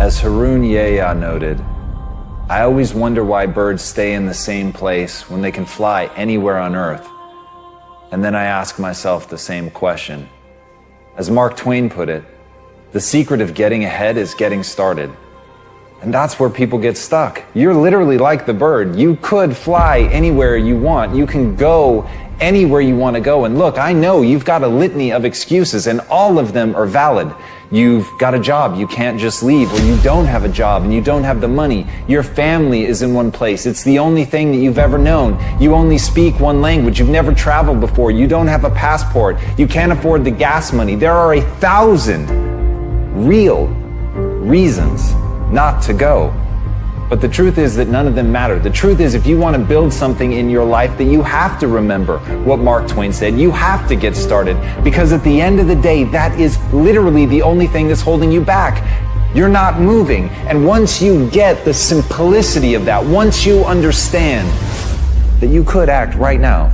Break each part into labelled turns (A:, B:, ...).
A: As Haroon Yahya noted, I always wonder why birds stay in the same place when they can fly anywhere on Earth. And then I ask myself the same question. As Mark Twain put it, the secret of getting ahead is getting started. And that's where people get stuck. You're literally like the bird. You could fly anywhere you want. You can go anywhere you want to go. And look, I know you've got a litany of excuses, and all of them are valid. You've got a job, you can't just leave, or you don't have a job and you don't have the money. Your family is in one place. It's the only thing that you've ever known. You only speak one language. You've never traveled before. You don't have a passport. You can't afford the gas money. There are 1,000 real reasons not to go. But the truth is that none of them matter. The truth is, if you want to build something in your life, that you have to remember what Mark Twain said. You have to get started, because at the end of the day, that is literally the only thing that's holding you back. You're not moving. And once you get the simplicity of that, once you understand that you could act right now,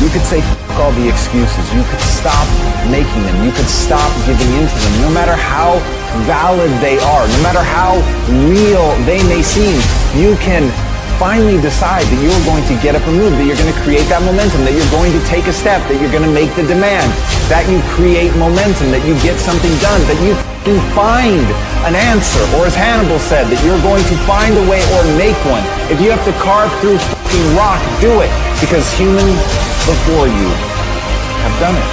A: you could say f*** all the excuses. You could stop making them. You could stop giving into them. No matter how valid they are, no matter how real they may seem, you can finally decide that you're going to get up and move, that you're going to create that momentum, that you're going to take a step, that you're going to make the demand, that you create momentum, that you get something done, that you find an answer, or as Hannibal said, that you're going to find a way or make one. If you have to carve through fucking rock, do it, because humans before you have done it.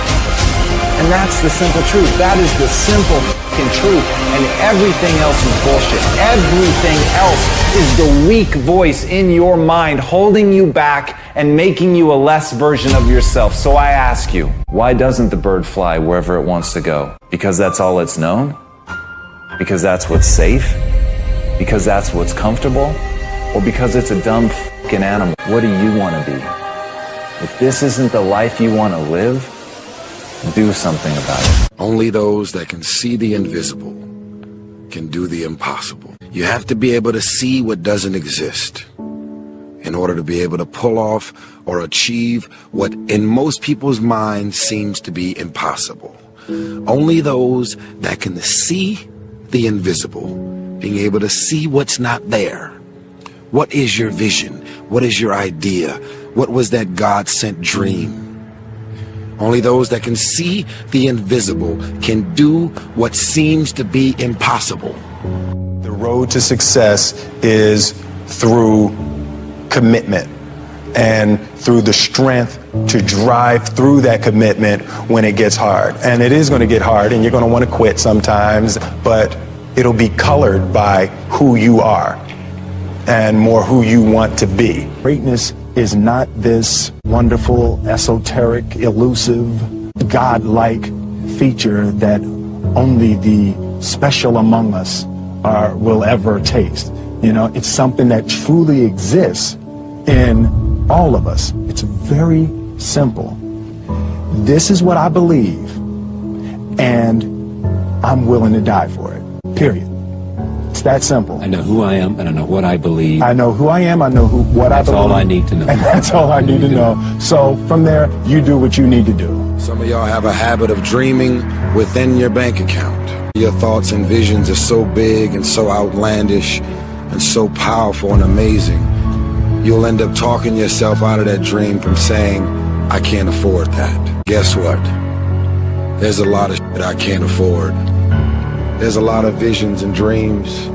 A: And that's the simple truth. That is the simple fucking truth. And everything else is bullshit. Everything else is the weak voice in your mind holding you back and making you a less version of yourself. So I ask you, why doesn't the bird fly wherever it wants to go? Because that's all it's known? Because that's what's safe? Because that's what's comfortable? Or because it's a dumb fucking animal? What do you want to be? If this isn't the life you want to live, do something about it.
B: Only those that can see the invisible can do the impossible. You have to be able to see what doesn't exist in order to be able to pull off or achieve what in most people's minds seems to be impossible. Only those that can see the invisible, being able to see what's not there. What is your vision? What is your idea? What was that God-sent dream? Only those that can see the invisible can do what seems to be impossible.
C: The road to success is through commitment and through the strength to drive through that commitment when it gets hard. And it is going to get hard, and you're going to want to quit sometimes, but it'll be colored by who you are and more who you want to be. Greatness is not this wonderful, esoteric, elusive, God-like feature that only the special among us will ever taste. You know, it's something that truly exists in all of us. It's very simple. This is what I believe, and I'm willing to die for it, period. It's that simple.
D: I know who I am, and I know what I believe.
C: I know who I am, I know what I believe.
D: That's all I need to know.
C: And that's all I need to know. So from there, you do what you need to do.
B: Some of y'all have a habit of dreaming within your bank account. Your thoughts and visions are so big and so outlandish and so powerful and amazing. You'll end up talking yourself out of that dream from saying, I can't afford that. Guess what? There's a lot of shit I can't afford. There's a lot of visions and dreams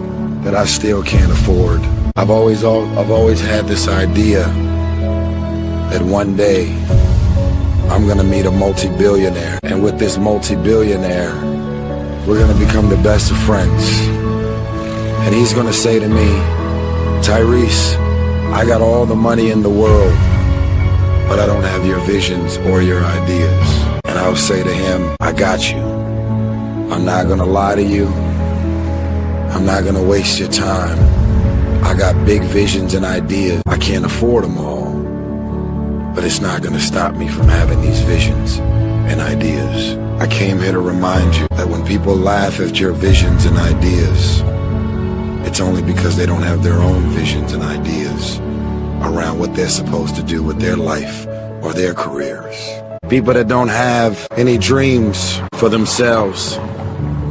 B: that I still can't afford. I've always had this idea that one day I'm gonna meet a multi-billionaire, and with this multi-billionaire, we're gonna become the best of friends. And he's gonna say to me, Tyrese, I got all the money in the world, but I don't have your visions or your ideas. And I'll say to him, I got you. I'm not gonna lie to you. I'm not gonna waste your time. I got big visions and ideas. I can't afford them all, but it's not gonna stop me from having these visions and ideas. I came here to remind you that when people laugh at your visions and ideas, it's only because they don't have their own visions and ideas around what they're supposed to do with their life or their careers. People that don't have any dreams for themselves,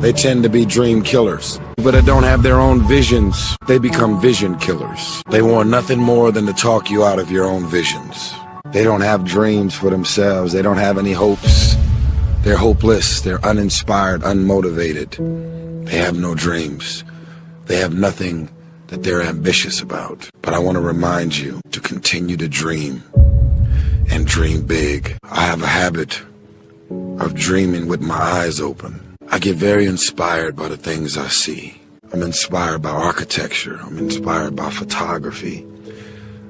B: They tend to be dream killers. But they don't have their own visions. They become vision killers. They want nothing more than to talk you out of your own visions. They don't have dreams for themselves. They don't have any hopes. They're hopeless. They're uninspired, unmotivated. They have no dreams. They have nothing that they're ambitious about. But I want to remind you to continue to dream and dream big. I have a habit of dreaming with my eyes open. I get very inspired by the things I see. I'm inspired by architecture. I'm inspired by photography.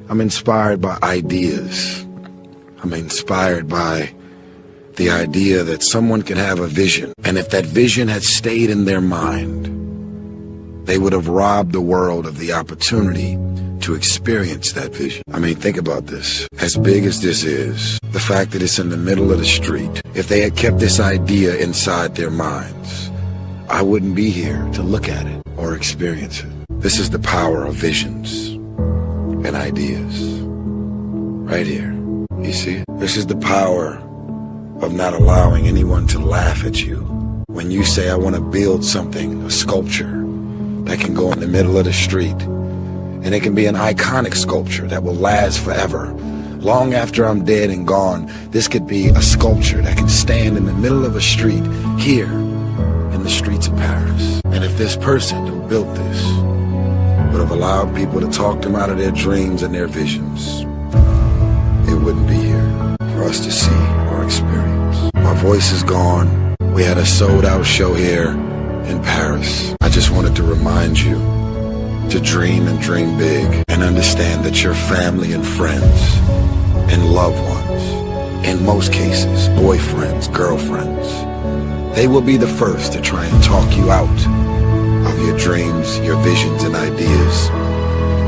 B: I'm inspired by ideas. I'm inspired by the idea that someone can have a vision. And if that vision had stayed in their mind, they would have robbed the world of the opportunity to experience that vision. I mean, think about this. As big as this is, the fact that it's in the middle of the street, if they had kept this idea inside their minds, I wouldn't be here to look at it or experience it. This is the power of visions and ideas. Right here. You see it? This is the power of not allowing anyone to laugh at you. When you say, I want to build something, a sculpture, that can go in the middle of the street, and it can be an iconic sculpture that will last forever. Long after I'm dead and gone, this could be a sculpture that can stand in the middle of a street here in the streets of Paris. And if this person who built this would have allowed people to talk them out of their dreams and their visions, it wouldn't be here for us to see or experience. My voice is gone. We had a sold-out show here in Paris. I just wanted to remind you to dream and dream big, and understand that your family and friends and loved ones, in most cases, boyfriends, girlfriends, they will be the first to try and talk you out of your dreams, your visions and ideas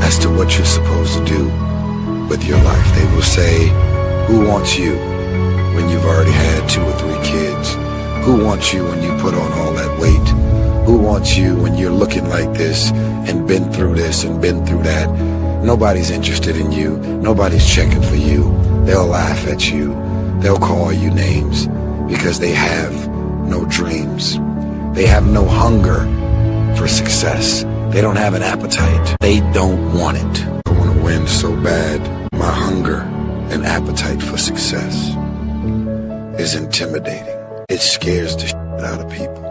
B: as to what you're supposed to do with your life. They will say, who wants you when you've already had 2 or 3 kids? Who wants you when you put on all that weight? Who wants you when you're looking like this and been through this and been through that? Nobody's interested in you. Nobody's checking for you. They'll laugh at you. They'll call you names because they have no dreams. They have no hunger for success. They don't have an appetite. They don't want it. I want to win so bad. My hunger and appetite for success is intimidating. It scares the shit out of people.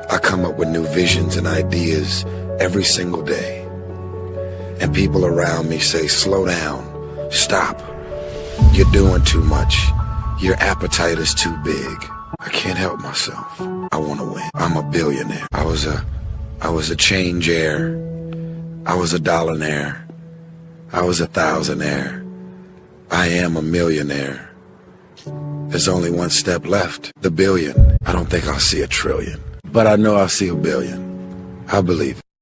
B: I come up with new visions and ideas every single day. And people around me say, slow down, stop. You're doing too much. Your appetite is too big. I can't help myself. I want to win. I'm a billionaire. I was a change-aire. I was a dollar-naire. I was a thousandaire. I am a millionaire. There's only one step left, the billion. I don't think I'll see a trillion, but I know I'll see a billion. I believe.